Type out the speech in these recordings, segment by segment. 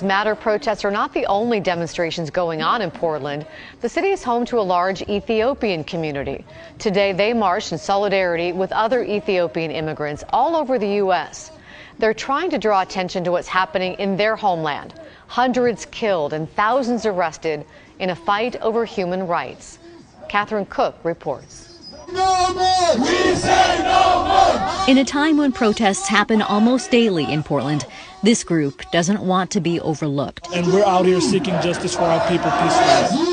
Matter protests are not the only demonstrations going on in Portland. The city is home to a large Ethiopian community. Today, they marched in solidarity with other Ethiopian immigrants all over the U.S. They're trying to draw attention to what's happening in their homeland. Hundreds killed and thousands arrested in a fight over human rights. Catherine Cook reports. No more! We say no more! In a time when protests happen almost daily in Portland, this group doesn't want to be overlooked. And we're out here seeking justice for our people peacefully.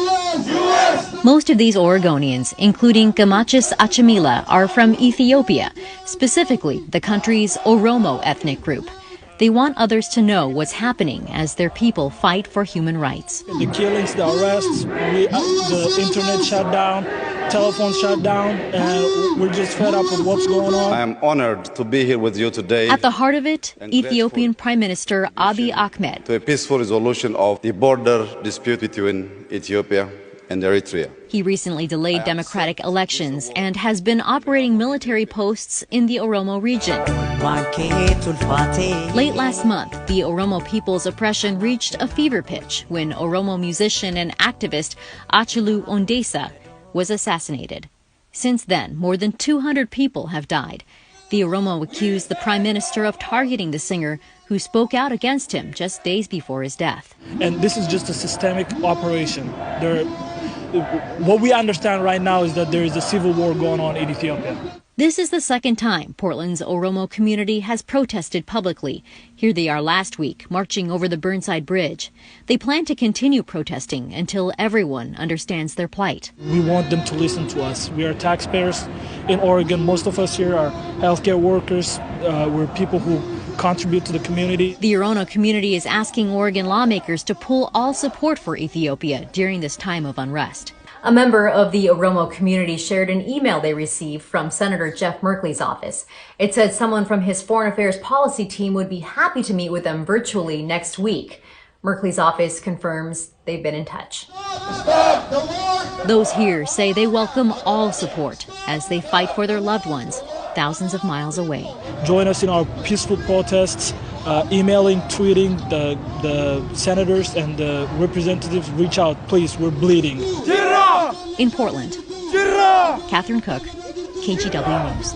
Most of these Oregonians, including Gamachis Achimila, are from Ethiopia, specifically the country's Oromo ethnic group. They want others to know what's happening as their people fight for human rights. The killings, the arrests, the internet shut down, telephones shut down, and we're just fed up with what's going on. I am honored to be here with you today. At the heart of it, Ethiopian Prime Minister Abiy Ahmed. To a peaceful resolution of the border dispute between Ethiopia and Eritrea. He recently delayed democratic elections and has been operating military posts in the Oromo region. Late last month, the Oromo people's oppression reached a fever pitch when Oromo musician and activist Achulu Ondesa was assassinated. Since then, more than 200 people have died. The Oromo accused the prime minister of targeting the singer, who spoke out against him just days before his death. And this is just a systemic operation. What we understand right now is that there is a civil war going on in Ethiopia. This is the second time Portland's Oromo community has protested publicly. Here they are last week, marching over the Burnside Bridge. They plan to continue protesting until everyone understands their plight. We want them to listen to us. We are taxpayers in Oregon. Most of us here are healthcare workers. We're people who contribute to the community. The Oromo community is asking Oregon lawmakers to pull all support for Ethiopia during this time of unrest. A member of the Oromo community shared an email they received from Senator Jeff Merkley's office. It said someone from his foreign affairs policy team would be happy to meet with them virtually next week. Merkley's office confirms they've been in touch. Those here say they welcome all support as they fight for their loved ones thousands of miles away. Join us in our peaceful protests, emailing, tweeting the senators and the representatives. Reach out, please. We're bleeding. In Portland, Catherine Cook, KGW News.